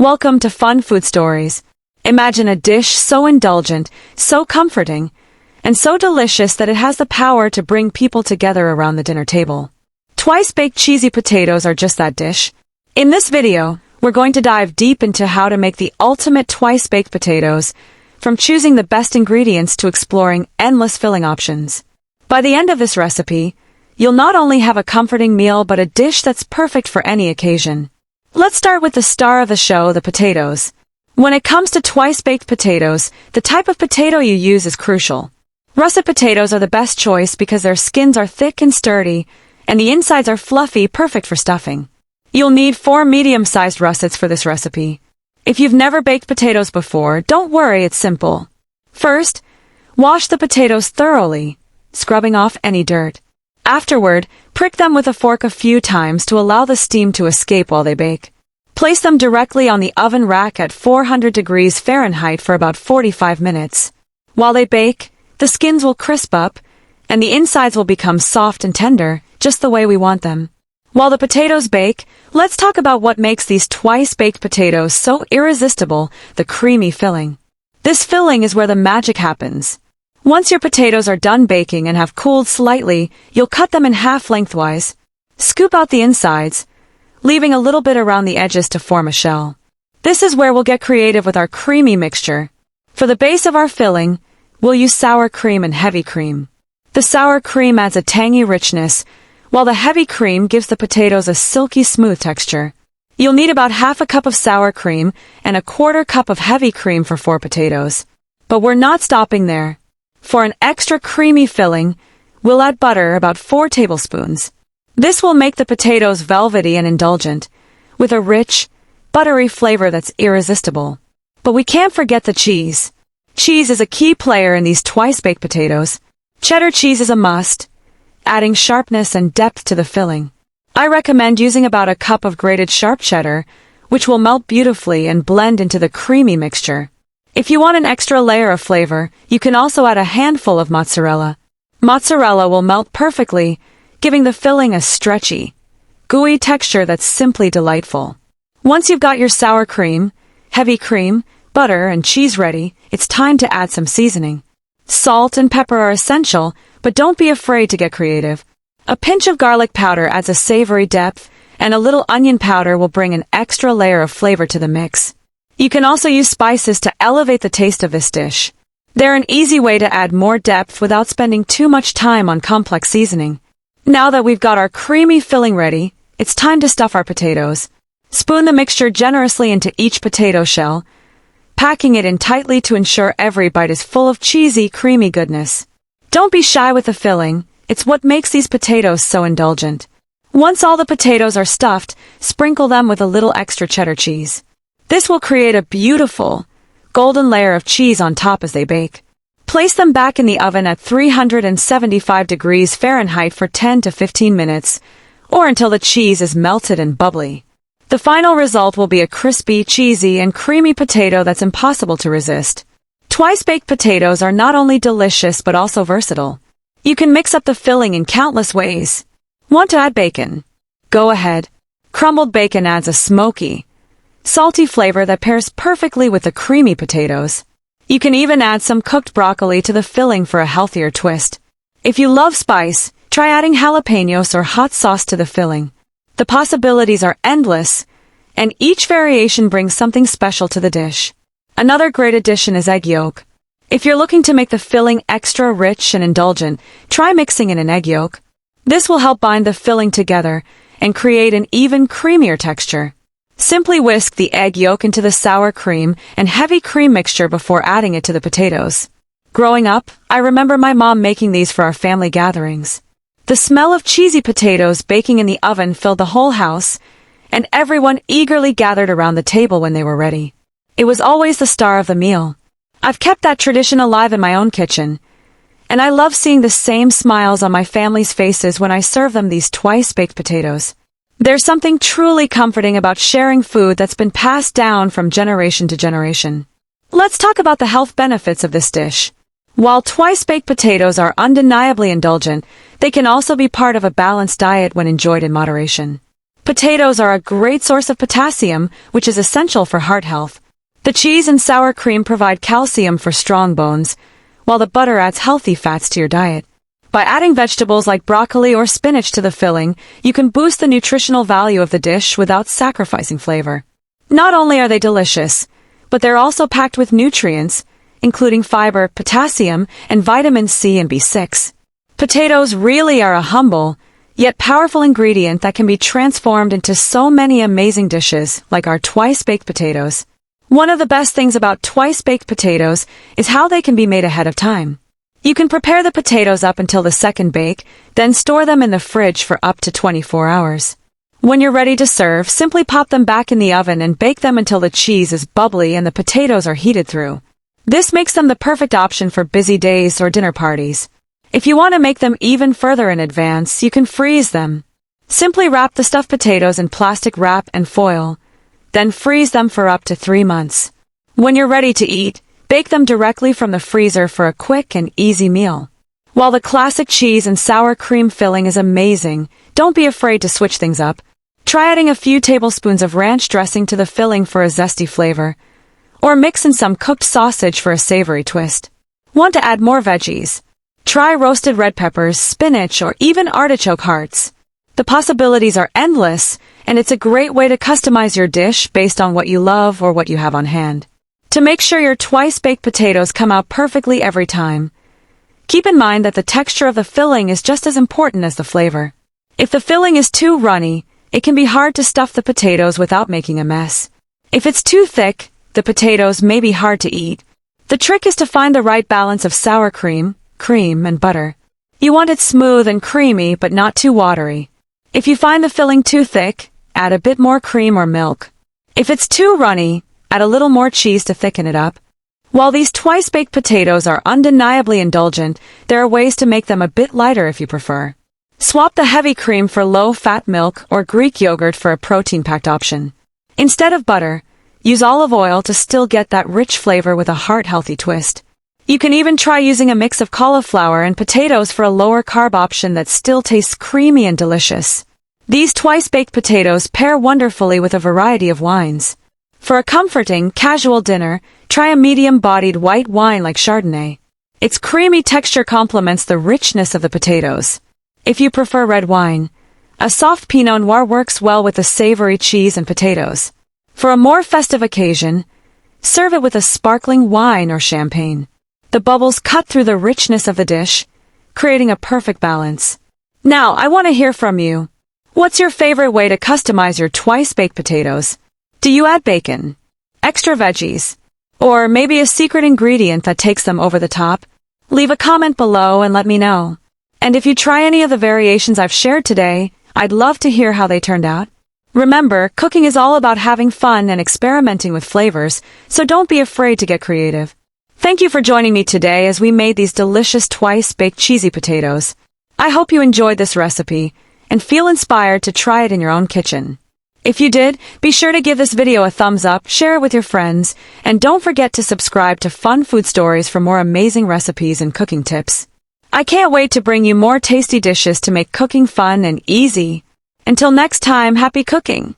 Welcome to Fun Food Stories. Imagine a dish so indulgent, so comforting, and so delicious that it has the power to bring people together around the dinner table. Twice-baked cheesy potatoes are just that dish. In this video, we're going to dive deep into how to make the ultimate twice-baked potatoes, from choosing the best ingredients to exploring endless filling options. By the end of this recipe, you'll not only have a comforting meal but a dish that's perfect for any occasion. Let's start with the star of the show, the potatoes. When it comes to twice-baked potatoes, the type of potato you use is crucial. Russet potatoes are the best choice because their skins are thick and sturdy, and the insides are fluffy, perfect for stuffing. You'll need 4 medium-sized russets for this recipe. If you've never baked potatoes before, don't worry, it's simple. First, wash the potatoes thoroughly, scrubbing off any dirt. Afterward, prick them with a fork a few times to allow the steam to escape while they bake. Place them directly on the oven rack at 400 degrees Fahrenheit for about 45 minutes. While they bake, the skins will crisp up, and the insides will become soft and tender, just the way we want them. While the potatoes bake, let's talk about what makes these twice-baked potatoes so irresistible, the creamy filling. This filling is where the magic happens. Once your potatoes are done baking and have cooled slightly, you'll cut them in half lengthwise. Scoop out the insides, leaving a little bit around the edges to form a shell. This is where we'll get creative with our creamy mixture. For the base of our filling, we'll use sour cream and heavy cream. The sour cream adds a tangy richness, while the heavy cream gives the potatoes a silky smooth texture. You'll need about half a cup of sour cream and a quarter cup of heavy cream for 4 potatoes. But we're not stopping there. For an extra creamy filling, we'll add butter, about 4 tablespoons. This will make the potatoes velvety and indulgent, with a rich, buttery flavor that's irresistible. But we can't forget the cheese. Cheese is a key player in these twice-baked potatoes. Cheddar cheese is a must, adding sharpness and depth to the filling. I recommend using about a cup of grated sharp cheddar, which will melt beautifully and blend into the creamy mixture. If you want an extra layer of flavor, you can also add a handful of mozzarella. Mozzarella will melt perfectly, giving the filling a stretchy, gooey texture that's simply delightful. Once you've got your sour cream, heavy cream, butter, and cheese ready, it's time to add some seasoning. Salt and pepper are essential, but don't be afraid to get creative. A pinch of garlic powder adds a savory depth, and a little onion powder will bring an extra layer of flavor to the mix. You can also use spices to elevate the taste of this dish. They're an easy way to add more depth without spending too much time on complex seasoning. Now that we've got our creamy filling ready, it's time to stuff our potatoes. Spoon the mixture generously into each potato shell, packing it in tightly to ensure every bite is full of cheesy, creamy goodness. Don't be shy with the filling, it's what makes these potatoes so indulgent. Once all the potatoes are stuffed, sprinkle them with a little extra cheddar cheese. This will create a beautiful, golden layer of cheese on top as they bake. Place them back in the oven at 375 degrees Fahrenheit for 10 to 15 minutes, or until the cheese is melted and bubbly. The final result will be a crispy, cheesy, and creamy potato that's impossible to resist. Twice-baked potatoes are not only delicious but also versatile. You can mix up the filling in countless ways. Want to add bacon? Go ahead. Crumbled bacon adds a smoky, salty flavor that pairs perfectly with the creamy potatoes. You can even add some cooked broccoli to the filling for a healthier twist. If you love spice, try adding jalapenos or hot sauce to the filling. The possibilities are endless, and each variation brings something special to the dish. Another great addition is egg yolk. If you're looking to make the filling extra rich and indulgent, try mixing in an egg yolk. This will help bind the filling together and create an even creamier texture. Simply whisk the egg yolk into the sour cream and heavy cream mixture before adding it to the potatoes. Growing up, I remember my mom making these for our family gatherings. The smell of cheesy potatoes baking in the oven filled the whole house, and everyone eagerly gathered around the table when they were ready. It was always the star of the meal. I've kept that tradition alive in my own kitchen, and I love seeing the same smiles on my family's faces when I serve them these twice-baked potatoes. There's something truly comforting about sharing food that's been passed down from generation to generation. Let's talk about the health benefits of this dish. While twice-baked potatoes are undeniably indulgent, they can also be part of a balanced diet when enjoyed in moderation. Potatoes are a great source of potassium, which is essential for heart health. The cheese and sour cream provide calcium for strong bones, while the butter adds healthy fats to your diet. By adding vegetables like broccoli or spinach to the filling, you can boost the nutritional value of the dish without sacrificing flavor. Not only are they delicious, but they're also packed with nutrients, including fiber, potassium, and vitamin C and B6. Potatoes really are a humble, yet powerful ingredient that can be transformed into so many amazing dishes, like our twice-baked potatoes. One of the best things about twice-baked potatoes is how they can be made ahead of time. You can prepare the potatoes up until the second bake, then store them in the fridge for up to 24 hours. When you're ready to serve, simply pop them back in the oven and bake them until the cheese is bubbly and the potatoes are heated through. This makes them the perfect option for busy days or dinner parties. If you want to make them even further in advance, you can freeze them. Simply wrap the stuffed potatoes in plastic wrap and foil, then freeze them for up to 3 months. When you're ready to eat, bake them directly from the freezer for a quick and easy meal. While the classic cheese and sour cream filling is amazing, don't be afraid to switch things up. Try adding a few tablespoons of ranch dressing to the filling for a zesty flavor, or mix in some cooked sausage for a savory twist. Want to add more veggies? Try roasted red peppers, spinach, or even artichoke hearts. The possibilities are endless, and it's a great way to customize your dish based on what you love or what you have on hand. To make sure your twice-baked potatoes come out perfectly every time, keep in mind that the texture of the filling is just as important as the flavor. If the filling is too runny, it can be hard to stuff the potatoes without making a mess. If it's too thick, the potatoes may be hard to eat. The trick is to find the right balance of sour cream, and butter. You want it smooth and creamy, but not too watery. If you find the filling too thick, add a bit more cream or milk. If it's too runny, add a little more cheese to thicken it up. While these twice-baked potatoes are undeniably indulgent, there are ways to make them a bit lighter if you prefer. Swap the heavy cream for low-fat milk or Greek yogurt for a protein-packed option. Instead of butter, use olive oil to still get that rich flavor with a heart-healthy twist. You can even try using a mix of cauliflower and potatoes for a lower-carb option that still tastes creamy and delicious. These twice-baked potatoes pair wonderfully with a variety of wines. For a comforting, casual dinner, try a medium-bodied white wine like Chardonnay. Its creamy texture complements the richness of the potatoes. If you prefer red wine, a soft Pinot Noir works well with the savory cheese and potatoes. For a more festive occasion, serve it with a sparkling wine or champagne. The bubbles cut through the richness of the dish, creating a perfect balance. Now, I want to hear from you. What's your favorite way to customize your twice-baked potatoes? Do you add bacon, extra veggies, or maybe a secret ingredient that takes them over the top? Leave a comment below and let me know. And if you try any of the variations I've shared today, I'd love to hear how they turned out. Remember, cooking is all about having fun and experimenting with flavors, so don't be afraid to get creative. Thank you for joining me today as we made these delicious twice-baked cheesy potatoes. I hope you enjoyed this recipe and feel inspired to try it in your own kitchen. If you did, be sure to give this video a thumbs up, share it with your friends, and don't forget to subscribe to Fun Food Stories for more amazing recipes and cooking tips. I can't wait to bring you more tasty dishes to make cooking fun and easy. Until next time, happy cooking!